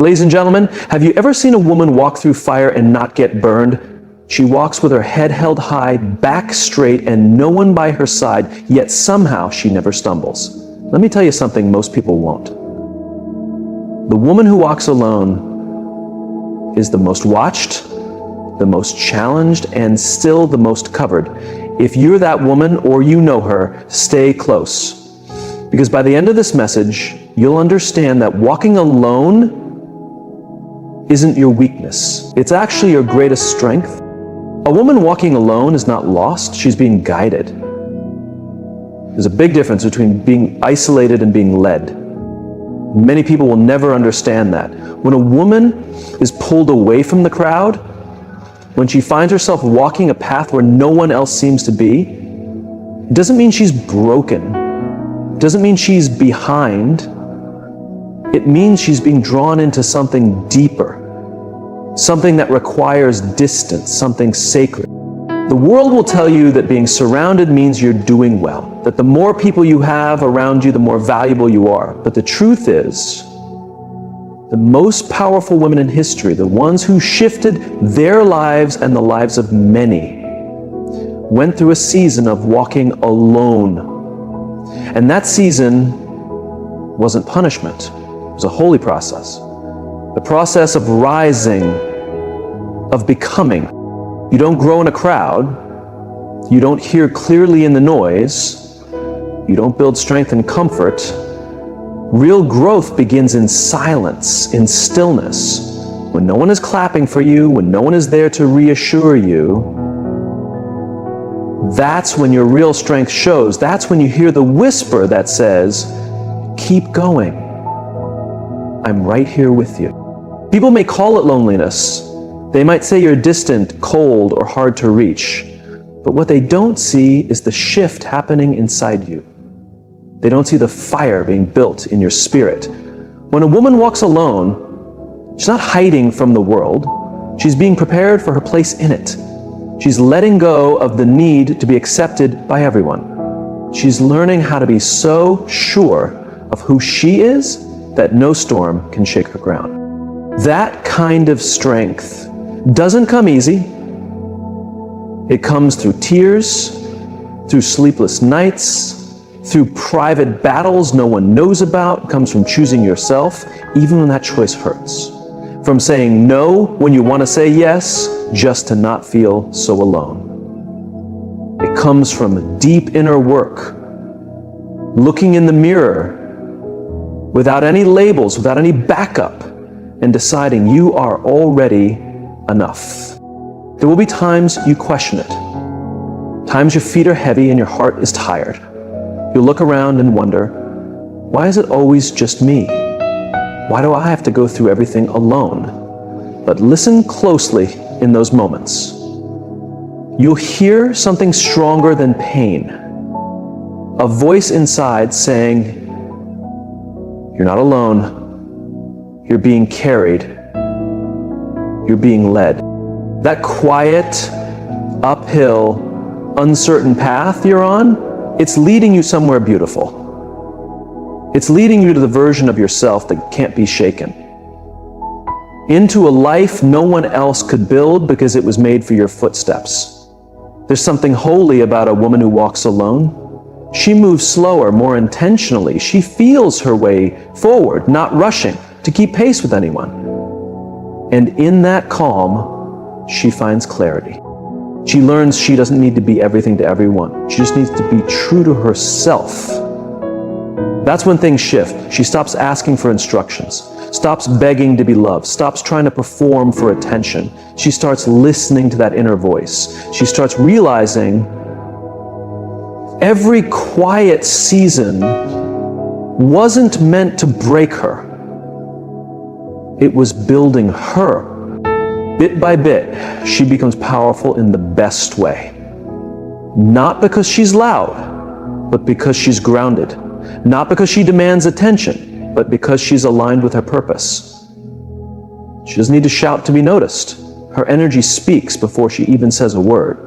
Ladies and gentlemen, have you ever seen a woman walk through fire and not get burned? She walks with her head held high, back straight, and no one by her side, yet somehow she never stumbles. Let me tell you something most people won't. The woman who walks alone is the most watched, the most challenged, and still the most covered. If you're that woman or you know her, stay close. Because by the end of this message, you'll understand that walking alone isn't your weakness. It's actually your greatest strength. A woman walking alone is not lost, she's being guided. There's a big difference between being isolated and being led. Many people will never understand that. When a woman is pulled away from the crowd, when she finds herself walking a path where no one else seems to be, it doesn't mean she's broken. It doesn't mean she's behind. It means she's being drawn into something deeper, something that requires distance, something sacred. The world will tell you that being surrounded means you're doing well, that the more people you have around you, the more valuable you are. But the truth is, the most powerful women in history, the ones who shifted their lives and the lives of many, went through a season of walking alone. And that season wasn't punishment. It was a holy process. The process of rising, of becoming. You don't grow in a crowd. You don't hear clearly in the noise. You don't build strength and comfort. Real growth begins in silence, in stillness. When no one is clapping for you, when no one is there to reassure you, that's when your real strength shows. That's when you hear the whisper that says, keep going. I'm right here with you. People may call it loneliness. They might say you're distant, cold, or hard to reach. But what they don't see is the shift happening inside you. They don't see the fire being built in your spirit. When a woman walks alone, she's not hiding from the world. She's being prepared for her place in it. She's letting go of the need to be accepted by everyone. She's learning how to be so sure of who she is that no storm can shake her ground. That kind of strength doesn't come easy. It comes through tears, through sleepless nights, through private battles no one knows about. It comes from choosing yourself, even when that choice hurts. From saying no when you want to say yes, just to not feel so alone. It comes from deep inner work, looking in the mirror without any labels, without any backup, and deciding you are already enough. There will be times you question it, times your feet are heavy and your heart is tired. You'll look around and wonder, why is it always just me? Why do I have to go through everything alone? But listen closely in those moments. You'll hear something stronger than pain. A voice inside saying, you're not alone. You're being carried. You're being led. That quiet, uphill, uncertain path you're on, it's leading you somewhere beautiful. It's leading you to the version of yourself that can't be shaken. Into a life no one else could build because it was made for your footsteps. There's something holy about a woman who walks alone. She moves slower, more intentionally. She feels her way forward, not rushing to keep pace with anyone. And in that calm, she finds clarity. She learns she doesn't need to be everything to everyone. She just needs to be true to herself. That's when things shift. She stops asking for instructions, stops begging to be loved, stops trying to perform for attention. She starts listening to that inner voice. She starts realizing every quiet season wasn't meant to break her. It was building her. Bit by bit, she becomes powerful in the best way. Not because she's loud, but because she's grounded. Not because she demands attention, but because she's aligned with her purpose. She doesn't need to shout to be noticed. Her energy speaks before she even says a word.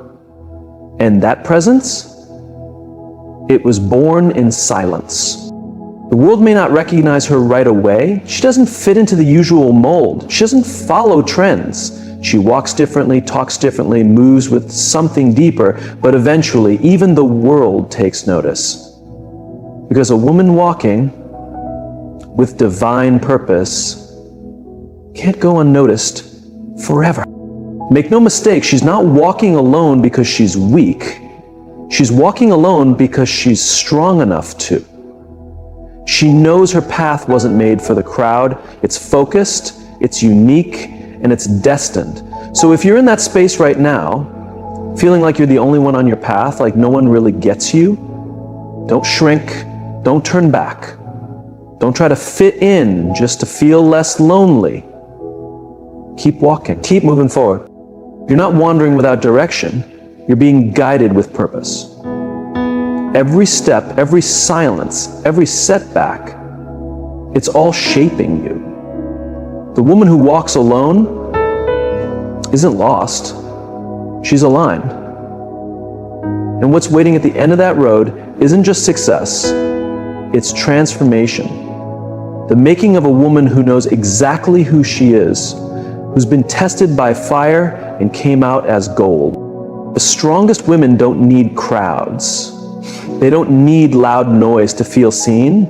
And that presence, it was born in silence. The world may not recognize her right away. She doesn't fit into the usual mold. She doesn't follow trends. She walks differently, talks differently, moves with something deeper, but eventually even the world takes notice. Because a woman walking with divine purpose can't go unnoticed forever. Make no mistake, she's not walking alone because she's weak. She's walking alone because she's strong enough to. She knows her path wasn't made for the crowd. It's focused, it's unique, and it's destined. So if you're in that space right now, feeling like you're the only one on your path, like no one really gets you, don't shrink, don't turn back. Don't try to fit in just to feel less lonely. Keep walking, keep moving forward. You're not wandering without direction, you're being guided with purpose. Every step, every silence, every setback, it's all shaping you. The woman who walks alone isn't lost, she's aligned. And what's waiting at the end of that road isn't just success, it's transformation. The making of a woman who knows exactly who she is, who's been tested by fire and came out as gold. The strongest women don't need crowds. They don't need loud noise to feel seen,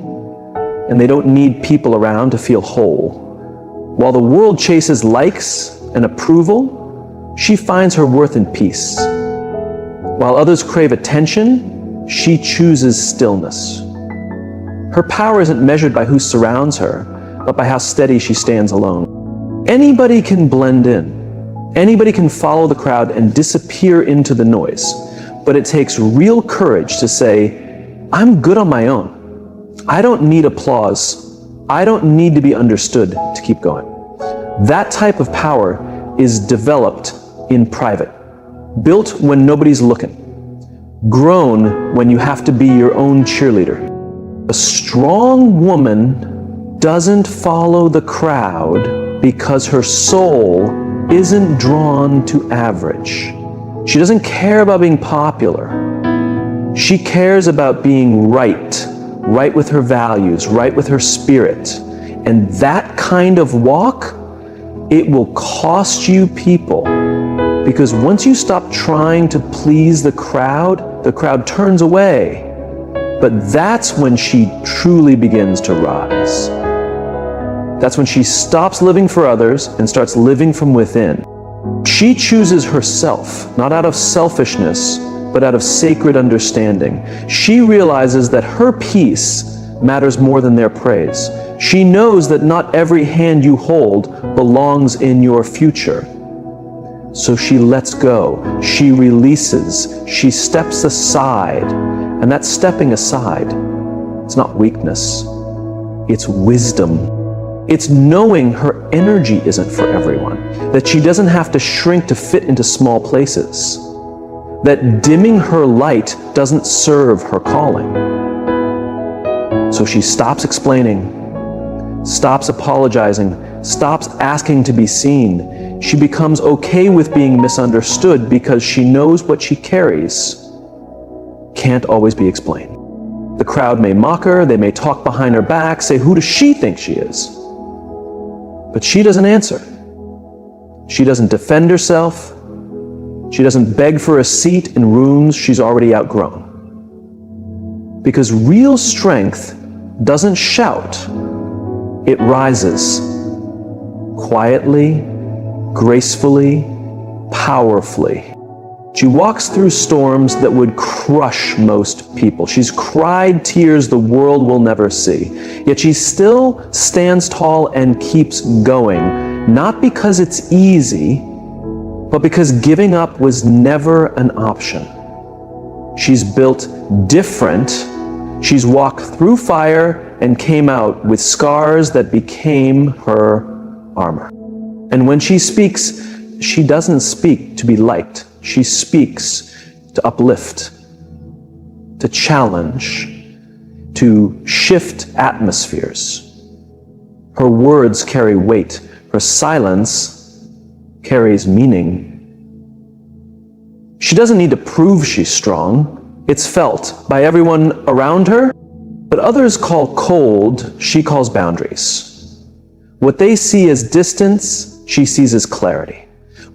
and they don't need people around to feel whole. While the world chases likes and approval, she finds her worth in peace. While others crave attention, she chooses stillness. Her power isn't measured by who surrounds her, but by how steady she stands alone. Anybody can blend in. Anybody can follow the crowd and disappear into the noise. But it takes real courage to say, I'm good on my own. I don't need applause. I don't need to be understood to keep going. That type of power is developed in private, built when nobody's looking, grown when you have to be your own cheerleader. A strong woman doesn't follow the crowd because her soul isn't drawn to average. She doesn't care about being popular. She cares about being right with her values, right with her spirit. And that kind of walk, it will cost you people. Because once you stop trying to please the crowd turns away. But that's when she truly begins to rise. That's when she stops living for others and starts living from within. She chooses herself, not out of selfishness, but out of sacred understanding. She realizes that her peace matters more than their praise. She knows that not every hand you hold belongs in your future. So she lets go, she releases, she steps aside. And that stepping aside, it's not weakness, it's wisdom. It's knowing her energy isn't for everyone, that she doesn't have to shrink to fit into small places, that dimming her light doesn't serve her calling. So she stops explaining, stops apologizing, stops asking to be seen. She becomes okay with being misunderstood because she knows what she carries can't always be explained. The crowd may mock her, they may talk behind her back, say, who does she think she is? But she doesn't answer. She doesn't defend herself. She doesn't beg for a seat in rooms she's already outgrown. Because real strength doesn't shout. It rises quietly, gracefully, powerfully. She walks through storms that would crush most people. She's cried tears the world will never see. Yet she still stands tall and keeps going, not because it's easy, but because giving up was never an option. She's built different. She's walked through fire and came out with scars that became her armor. And when she speaks, she doesn't speak to be liked. She speaks to uplift, to challenge, to shift atmospheres. Her words carry weight. Her silence carries meaning. She doesn't need to prove she's strong. It's felt by everyone around her But others call cold, she calls boundaries. What they see as distance, she sees as clarity.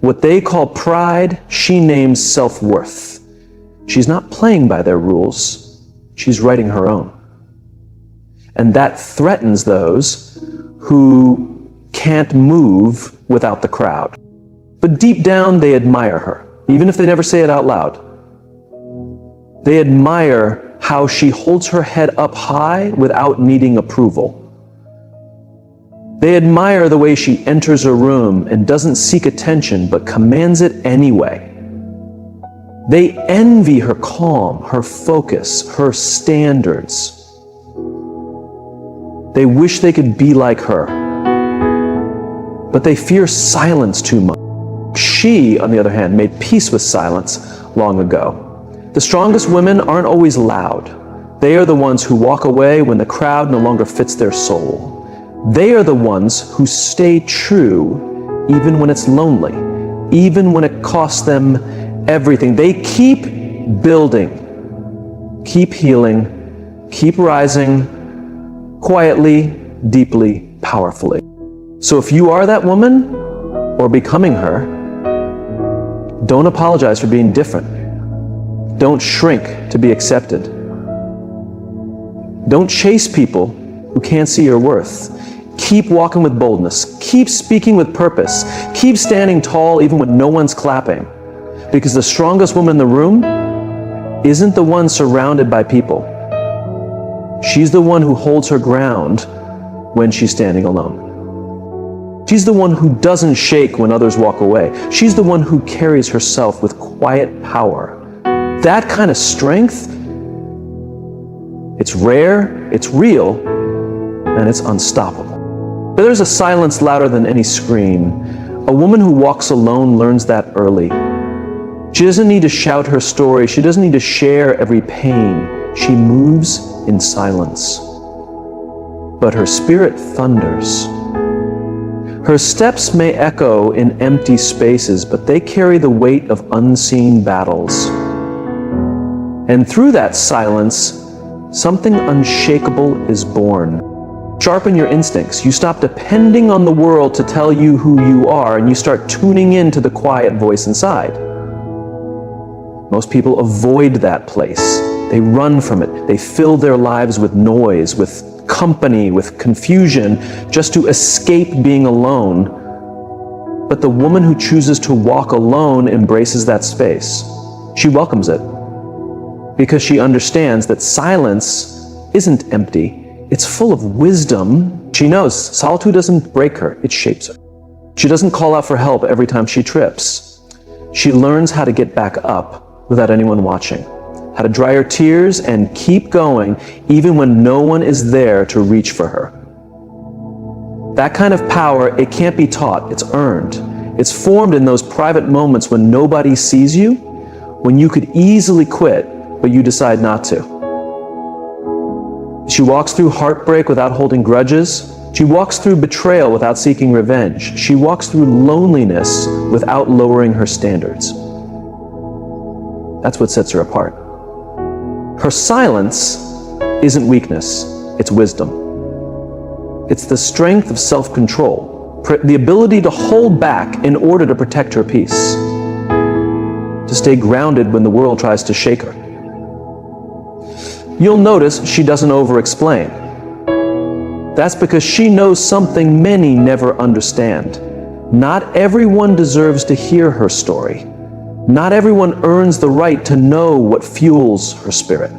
What they call pride, she names self-worth. She's not playing by their rules, she's writing her own. And that threatens those who can't move without the crowd. But deep down, they admire her, even if they never say it out loud. They admire how she holds her head up high without needing approval. They admire the way she enters a room and doesn't seek attention, but commands it anyway. They envy her calm, her focus, her standards. They wish they could be like her, but they fear silence too much. She, on the other hand, made peace with silence long ago. The strongest women aren't always loud. They are the ones who walk away when the crowd no longer fits their soul. They are the ones who stay true even when it's lonely, even when it costs them everything. They keep building, keep healing, keep rising, quietly, deeply, powerfully. So if you are that woman, or becoming her, don't apologize for being different. Don't shrink to be accepted. Don't chase people who can't see your worth. Keep walking with boldness. Keep speaking with purpose. Keep standing tall even when no one's clapping. Because the strongest woman in the room isn't the one surrounded by people. She's the one who holds her ground when she's standing alone. She's the one who doesn't shake when others walk away. She's the one who carries herself with quiet power. That kind of strength, it's rare, it's real, and it's unstoppable. But there's a silence louder than any scream. A woman who walks alone learns that early. She doesn't need to shout her story. She doesn't need to share every pain. She moves in silence. But her spirit thunders. Her steps may echo in empty spaces, but they carry the weight of unseen battles. And through that silence, something unshakable is born. Sharpen your instincts. You stop depending on the world to tell you who you are, and you start tuning in to the quiet voice inside. Most people avoid that place. They run from it. They fill their lives with noise, with company, with confusion, just to escape being alone. But the woman who chooses to walk alone embraces that space. She welcomes it because she understands that silence isn't empty. It's full of wisdom. She knows solitude doesn't break her, it shapes her. She doesn't call out for help every time she trips. She learns how to get back up without anyone watching, how to dry her tears and keep going even when no one is there to reach for her. That kind of power, it can't be taught, it's earned. It's formed in those private moments when nobody sees you, when you could easily quit, but you decide not to. She walks through heartbreak without holding grudges. She walks through betrayal without seeking revenge. She walks through loneliness without lowering her standards. That's what sets her apart. Her silence isn't weakness, it's wisdom. It's the strength of self-control, the ability to hold back in order to protect her peace, to stay grounded when the world tries to shake her. You'll notice she doesn't over-explain. That's because she knows something many never understand. Not everyone deserves to hear her story. Not everyone earns the right to know what fuels her spirit.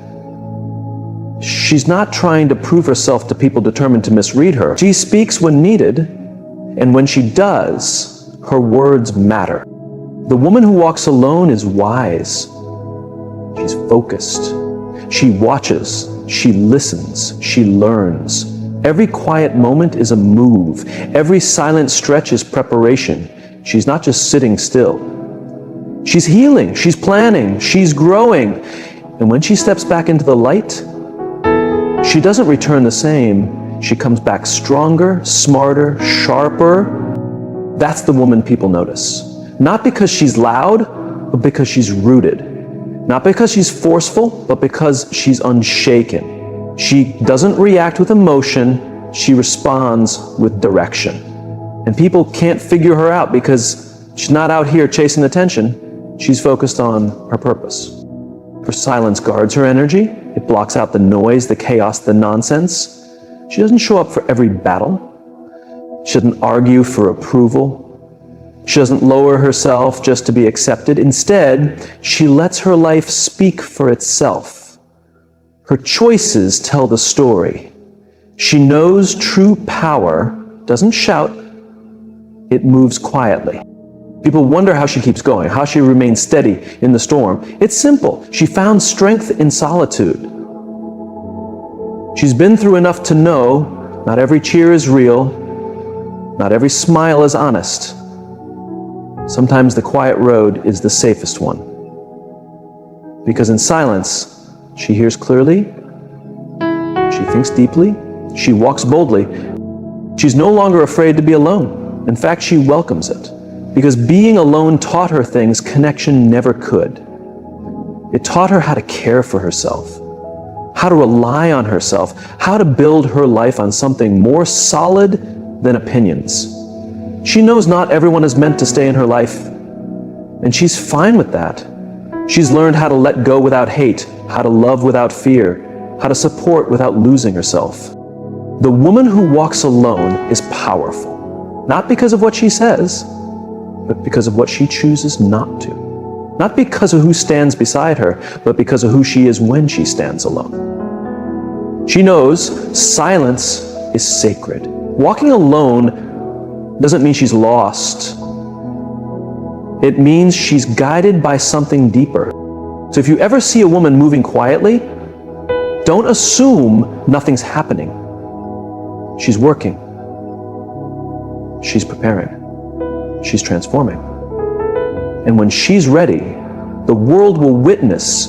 She's not trying to prove herself to people determined to misread her. She speaks when needed, and when she does, her words matter. The woman who walks alone is wise. She's focused. She watches, she listens, she learns. Every quiet moment is a move. Every silent stretch is preparation. She's not just sitting still. She's healing, she's planning, she's growing. And when she steps back into the light, she doesn't return the same. She comes back stronger, smarter, sharper. That's the woman people notice. Not because she's loud, but because she's rooted. Not because she's forceful, but because she's unshaken. She doesn't react with emotion, she responds with direction. And people can't figure her out because she's not out here chasing attention, she's focused on her purpose. Her silence guards her energy, it blocks out the noise, the chaos, the nonsense. She doesn't show up for every battle. She doesn't argue for approval. She doesn't lower herself just to be accepted. Instead, she lets her life speak for itself. Her choices tell the story. She knows true power doesn't shout, it moves quietly. People wonder how she keeps going, how she remains steady in the storm. It's simple. She found strength in solitude. She's been through enough to know not every cheer is real, not every smile is honest. Sometimes the quiet road is the safest one. Because in silence, she hears clearly, she thinks deeply, she walks boldly. She's no longer afraid to be alone. In fact, she welcomes it. Because being alone taught her things connection never could. It taught her how to care for herself, how to rely on herself, how to build her life on something more solid than opinions. She knows not everyone is meant to stay in her life, and she's fine with that. She's learned how to let go without hate, how to love without fear, how to support without losing herself. The woman who walks alone is powerful, not because of what she says, but because of what she chooses not to. Not because of who stands beside her, but because of who she is when she stands alone. She knows silence is sacred. Walking alone doesn't mean she's lost. It means she's guided by something deeper. So if you ever see a woman moving quietly, don't assume nothing's happening. She's working. She's preparing. She's transforming. And when she's ready, the world will witness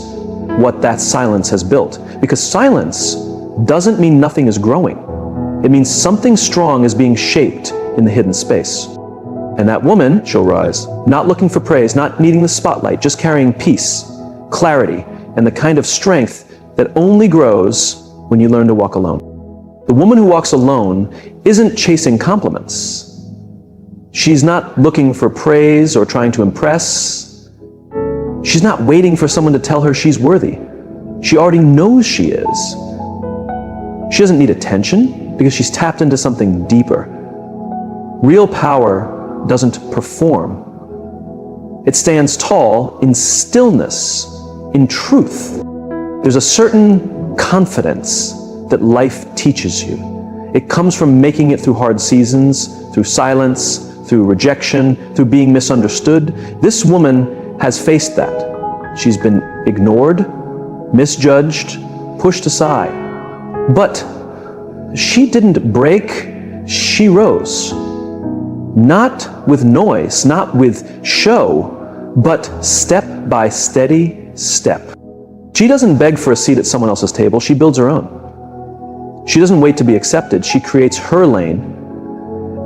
what that silence has built. Because silence doesn't mean nothing is growing. It means something strong is being shaped in the hidden space. And that woman, she'll rise, not looking for praise, not needing the spotlight, just carrying peace, clarity, and the kind of strength that only grows when you learn to walk alone. The woman who walks alone isn't chasing compliments. She's not looking for praise or trying to impress. She's not waiting for someone to tell her she's worthy. She already knows she is. She doesn't need attention because she's tapped into something deeper. Real power doesn't perform. It stands tall in stillness, in truth. There's a certain confidence that life teaches you. It comes from making it through hard seasons, through silence, through rejection, through being misunderstood. This woman has faced that. She's been ignored, misjudged, pushed aside. But she didn't break, she rose. Not with noise, not with show, but step by steady step. She doesn't beg for a seat at someone else's table, she builds her own. She doesn't wait to be accepted, she creates her lane.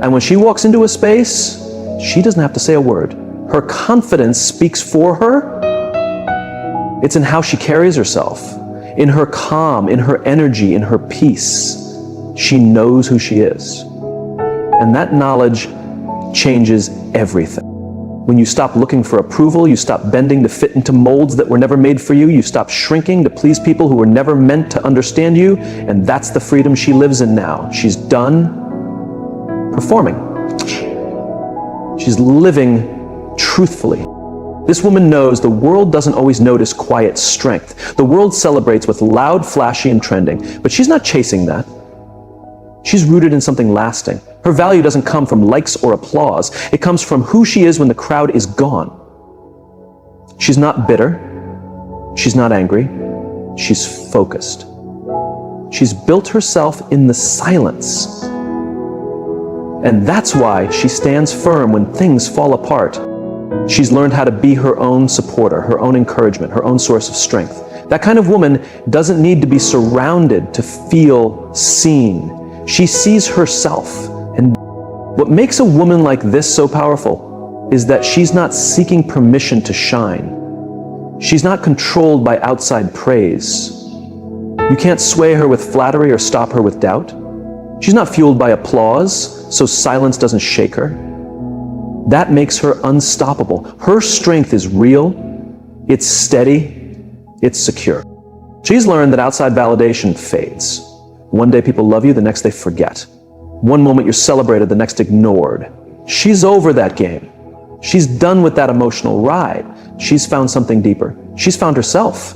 And when she walks into a space, she doesn't have to say a word. Her confidence speaks for her. It's in how she carries herself, in her calm, in her energy, in her peace. She knows who she is. And that knowledge changes everything. When you stop looking for approval, you stop bending to fit into molds that were never made for you, you stop shrinking to please people who were never meant to understand you, and that's the freedom she lives in now. She's done performing. She's living truthfully. This woman knows the world doesn't always notice quiet strength. The world celebrates with loud, flashy, and trending, but she's not chasing that. She's rooted in something lasting. Her value doesn't come from likes or applause. It comes from who she is when the crowd is gone. She's not bitter. She's not angry. She's focused. She's built herself in the silence. And that's why she stands firm when things fall apart. She's learned how to be her own supporter, her own encouragement, her own source of strength. That kind of woman doesn't need to be surrounded to feel seen. She sees herself. And what makes a woman like this so powerful is that she's not seeking permission to shine. She's not controlled by outside praise. You can't sway her with flattery or stop her with doubt. She's not fueled by applause, so silence doesn't shake her. That makes her unstoppable. Her strength is real, it's steady, it's secure. She's learned that outside validation fades. One day people love you, the next they forget. One moment you're celebrated, the next ignored. She's over that game. She's done with that emotional ride. She's found something deeper. She's found herself.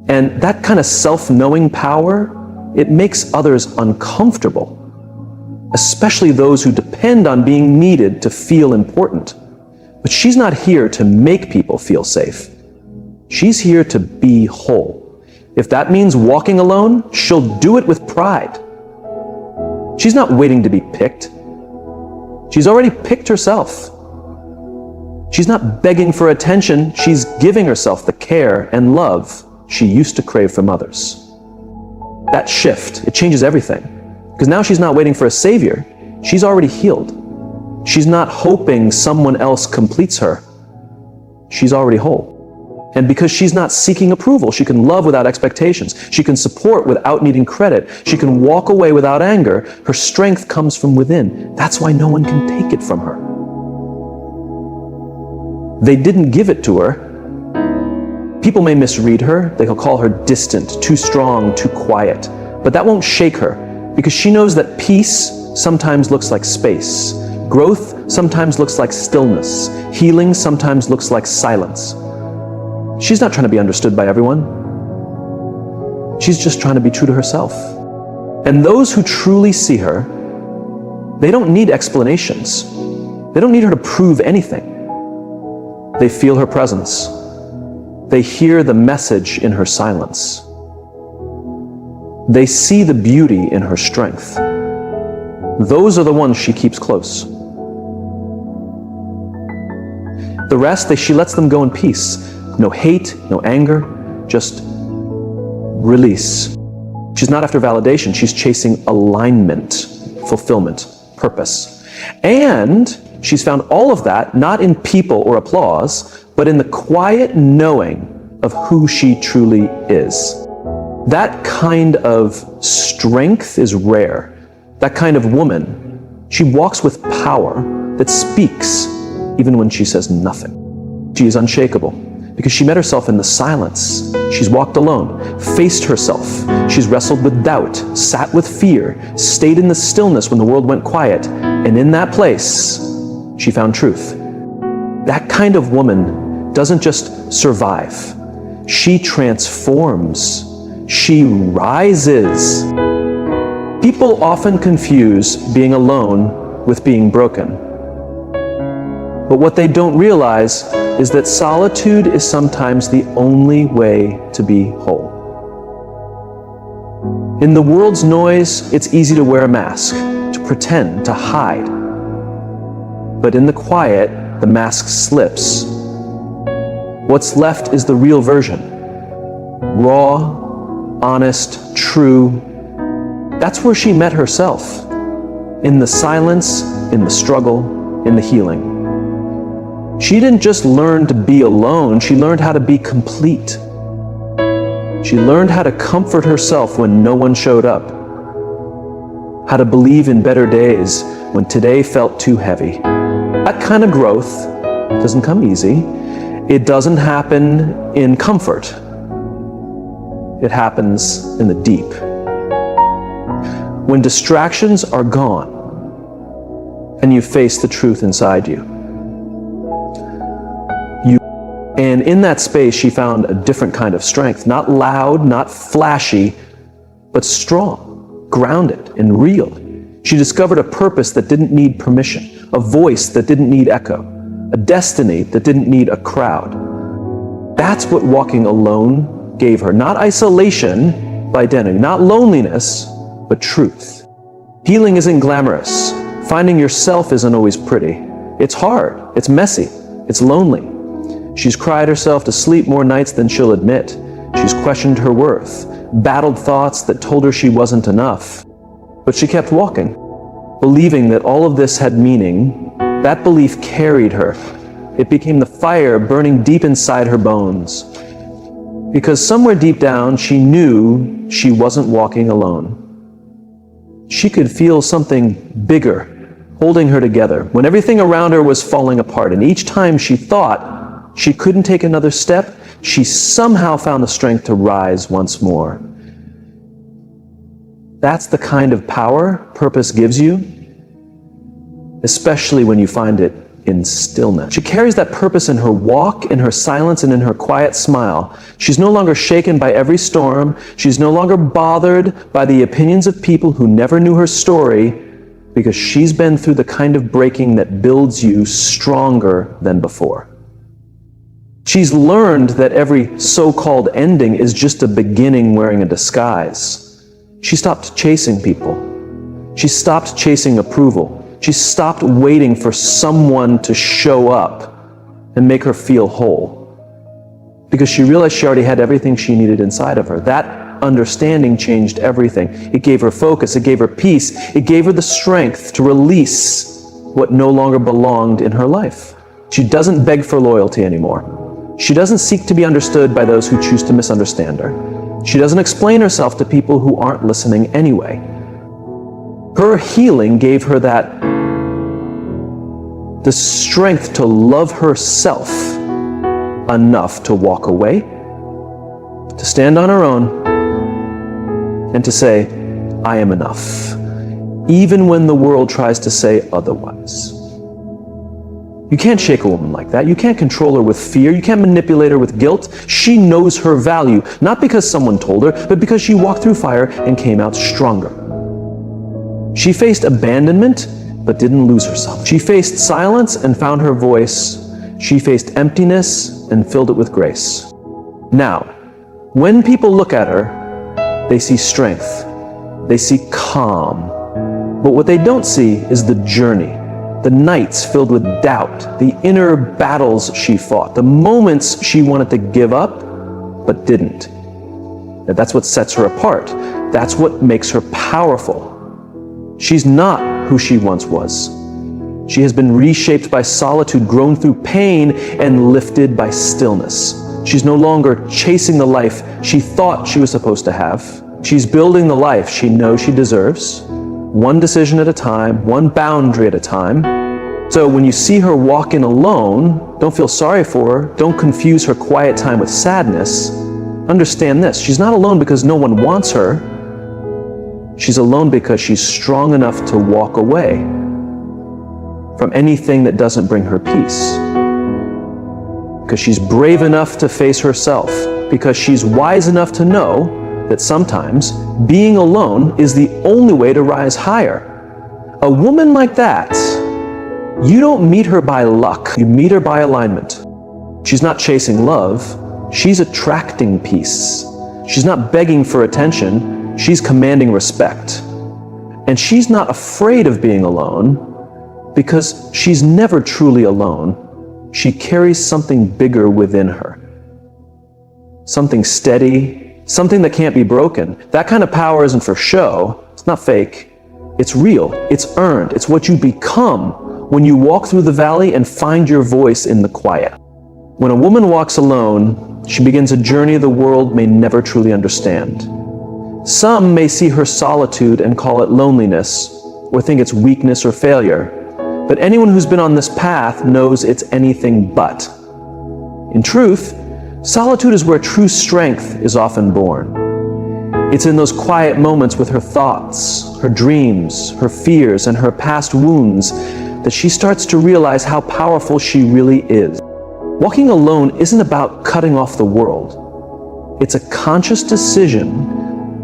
And that kind of self-knowing power, it makes others uncomfortable, especially those who depend on being needed to feel important. But she's not here to make people feel safe. She's here to be whole. If that means walking alone, she'll do it with pride. She's not waiting to be picked. She's already picked herself. She's not begging for attention, she's giving herself the care and love she used to crave from others. That shift, it changes everything. Because now she's not waiting for a savior, she's already healed. She's not hoping someone else completes her. She's already whole. And because she's not seeking approval, she can love without expectations. She can support without needing credit. She can walk away without anger. Her strength comes from within. That's why no one can take it from her. They didn't give it to her. People may misread her. They'll call her distant, too strong, too quiet. But that won't shake her, because she knows that peace sometimes looks like space. Growth sometimes looks like stillness. Healing sometimes looks like silence. She's not trying to be understood by everyone. She's just trying to be true to herself. And those who truly see her, they don't need explanations. They don't need her to prove anything. They feel her presence. They hear the message in her silence. They see the beauty in her strength. Those are the ones she keeps close. The rest, she lets them go in peace. No hate, no anger, just release. She's not after validation, she's chasing alignment, fulfillment, purpose. And she's found all of that not in people or applause, but in the quiet knowing of who she truly is. That kind of strength is rare. That kind of woman, she walks with power that speaks even when she says nothing. She is unshakable because she met herself in the silence. She's walked alone, faced herself. She's wrestled with doubt, sat with fear, stayed in the stillness when the world went quiet, and in that place, she found truth. That kind of woman doesn't just survive. She transforms. She rises. People often confuse being alone with being broken. But what they don't realize is that solitude is sometimes the only way to be whole. In the world's noise, it's easy to wear a mask, to pretend, to hide. But in the quiet, the mask slips. What's left is the real version. Raw, honest, true. That's where she met herself. In the silence, in the struggle, in the healing. She didn't just learn to be alone, she learned how to be complete. She learned how to comfort herself when no one showed up. How to believe in better days when today felt too heavy. That kind of growth doesn't come easy. It doesn't happen in comfort. It happens in the deep. When distractions are gone and you face the truth inside you. And in that space, she found a different kind of strength. Not loud, not flashy, but strong, grounded, and real. She discovered a purpose that didn't need permission, a voice that didn't need echo, a destiny that didn't need a crowd. That's what walking alone gave her. Not isolation by identity, not loneliness, but truth. Healing isn't glamorous. Finding yourself isn't always pretty. It's hard, it's messy, it's lonely. She's cried herself to sleep more nights than she'll admit. She's questioned her worth, battled thoughts that told her she wasn't enough. But she kept walking, believing that all of this had meaning. That belief carried her. It became the fire burning deep inside her bones. because somewhere deep down she knew she wasn't walking alone. She could feel something bigger holding her together when everything around her was falling apart, and each time she thought she couldn't take another step, she somehow found the strength to rise once more. That's the kind of power purpose gives you, especially when you find it in stillness. She carries that purpose in her walk, in her silence, and in her quiet smile. She's no longer shaken by every storm. She's no longer bothered by the opinions of people who never knew her story, because she's been through the kind of breaking that builds you stronger than before. She's learned that every so-called ending is just a beginning wearing a disguise. She stopped chasing people. She stopped chasing approval. She stopped waiting for someone to show up and make her feel whole, because she realized she already had everything she needed inside of her. That understanding changed everything. It gave her focus, it gave her peace, it gave her the strength to release what no longer belonged in her life. She doesn't beg for loyalty anymore. She doesn't seek to be understood by those who choose to misunderstand her. She doesn't explain herself to people who aren't listening anyway. Her healing gave her the strength to love herself enough to walk away, to stand on her own, and to say, I am enough, even when the world tries to say otherwise. You can't shake a woman like that. You can't control her with fear. You can't manipulate her with guilt. She knows her value, not because someone told her, but because she walked through fire and came out stronger. She faced abandonment, but didn't lose herself. She faced silence and found her voice. She faced emptiness and filled it with grace. Now, when people look at her, they see strength. They see calm. But what they don't see is the journey, the nights filled with doubt, the inner battles she fought, the moments she wanted to give up, but didn't. And that's what sets her apart. That's what makes her powerful. She's not who she once was. She has been reshaped by solitude, grown through pain, and lifted by stillness. She's no longer chasing the life she thought she was supposed to have. She's building the life she knows she deserves, one decision at a time, one boundary at a time. So when you see her walk in alone, don't feel sorry for her. Don't confuse her quiet time with sadness. Understand this: she's not alone because no one wants her. She's alone because she's strong enough to walk away from anything that doesn't bring her peace. Because she's brave enough to face herself. Because she's wise enough to know that sometimes being alone is the only way to rise higher. A woman like that, you don't meet her by luck. You meet her by alignment. She's not chasing love. She's attracting peace. She's not begging for attention. She's commanding respect. And she's not afraid of being alone because she's never truly alone. She carries something bigger within her. Something steady, something that can't be broken. That kind of power isn't for show. It's not fake. It's real. It's earned. It's what you become when you walk through the valley and find your voice in the quiet. When a woman walks alone, she begins a journey the world may never truly understand. Some may see her solitude and call it loneliness, or think it's weakness or failure. But anyone who's been on this path knows it's anything but. In truth, solitude is where true strength is often born. It's in those quiet moments with her thoughts, her dreams, her fears, and her past wounds that she starts to realize how powerful she really is. Walking alone isn't about cutting off the world. It's a conscious decision,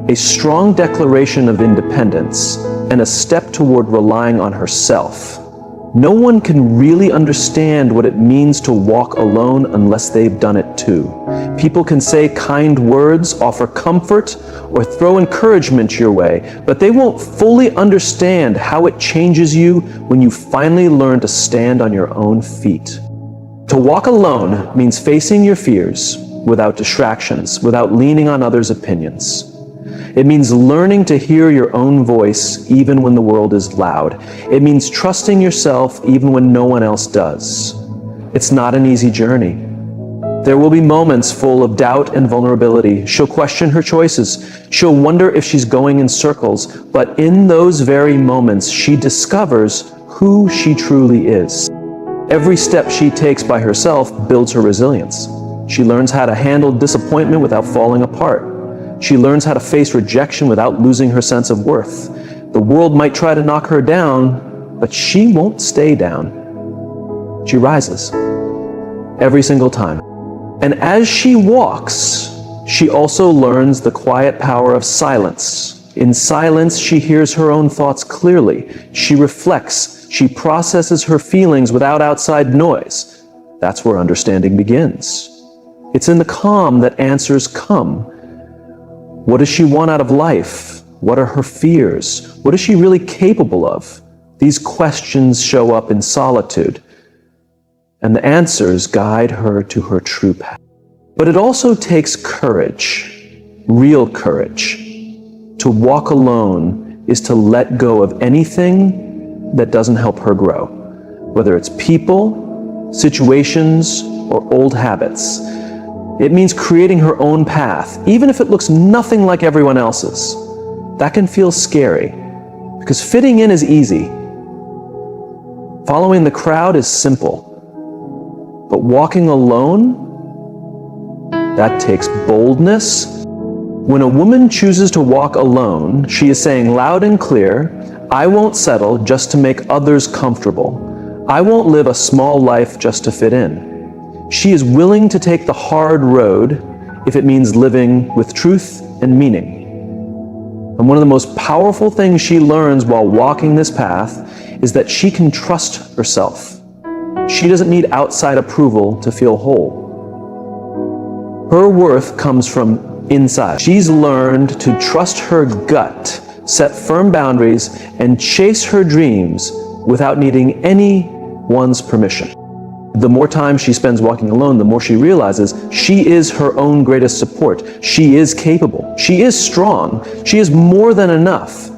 a strong declaration of independence, and a step toward relying on herself. No one can really understand what it means to walk alone unless they've done it too. People can say kind words, offer comfort, or throw encouragement your way, but they won't fully understand how it changes you when you finally learn to stand on your own feet. To walk alone means facing your fears without distractions, without leaning on others' opinions. It means learning to hear your own voice even when the world is loud. It means trusting yourself even when no one else does. It's not an easy journey. There will be moments full of doubt and vulnerability. She'll question her choices. She'll wonder if she's going in circles. But in those very moments, she discovers who she truly is. Every step she takes by herself builds her resilience. She learns how to handle disappointment without falling apart. She learns how to face rejection without losing her sense of worth. The world might try to knock her down, but she won't stay down. She rises every single time. And as she walks, she also learns the quiet power of silence. In silence, she hears her own thoughts clearly. She reflects. She processes her feelings without outside noise. That's where understanding begins. It's in the calm that answers come. What does she want out of life? What are her fears? What is she really capable of? These questions show up in solitude, and the answers guide her to her true path. But it also takes courage, real courage. To walk alone is to let go of anything that doesn't help her grow, whether it's people, situations, or old habits. It means creating her own path, even if it looks nothing like everyone else's. That can feel scary, because fitting in is easy. Following the crowd is simple. But walking alone, that takes boldness. When a woman chooses to walk alone, she is saying loud and clear, I won't settle just to make others comfortable. I won't live a small life just to fit in. She is willing to take the hard road if it means living with truth and meaning. And one of the most powerful things she learns while walking this path is that she can trust herself. She doesn't need outside approval to feel whole. Her worth comes from inside. She's learned to trust her gut, set firm boundaries, and chase her dreams without needing anyone's permission. The more time she spends walking alone, the more she realizes she is her own greatest support. She is capable. She is strong. She is more than enough.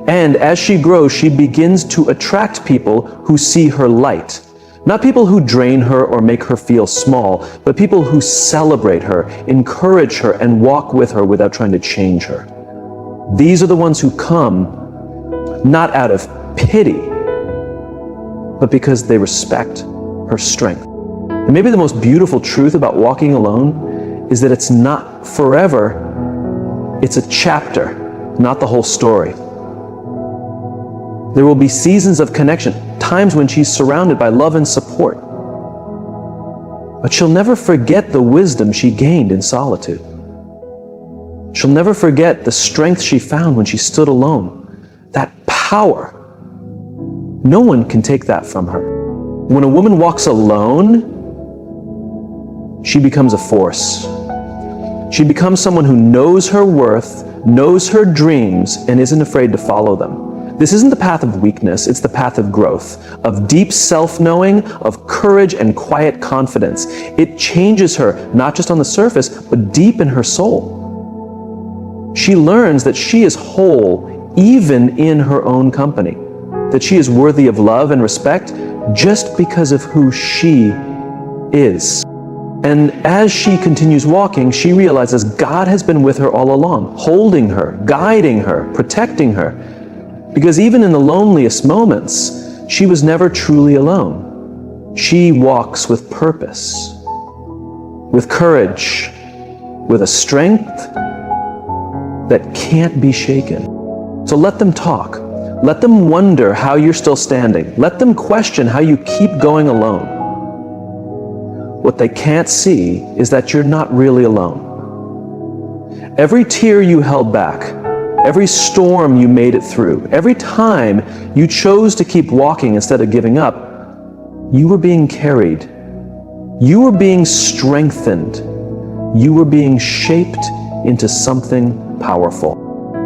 And as she grows, she begins to attract people who see her light. Not people who drain her or make her feel small, but people who celebrate her, encourage her, and walk with her without trying to change her. These are the ones who come not out of pity, but because they respect her strength. And maybe the most beautiful truth about walking alone is that it's not forever, it's a chapter, not the whole story. There will be seasons of connection, times when she's surrounded by love and support. But she'll never forget the wisdom she gained in solitude. She'll never forget the strength she found when she stood alone. That power. No one can take that from her. When a woman walks alone, she becomes a force. She becomes someone who knows her worth, knows her dreams, and isn't afraid to follow them. This isn't the path of weakness, it's the path of growth, of deep self-knowing, of courage and quiet confidence. It changes her, not just on the surface, but deep in her soul. She learns that she is whole even in her own company, that she is worthy of love and respect just because of who she is. And as she continues walking, she realizes God has been with her all along, holding her, guiding her, protecting her. Because even in the loneliest moments, she was never truly alone. She walks with purpose, with courage, with a strength that can't be shaken. So let them talk. Let them wonder how you're still standing. Let them question how you keep going alone. What they can't see is that you're not really alone. Every tear you held back, every storm you made it through, every time you chose to keep walking instead of giving up, you were being carried. You were being strengthened. You were being shaped into something powerful.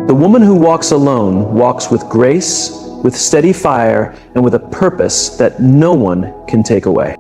The woman who walks alone walks with grace, with steady fire, and with a purpose that no one can take away.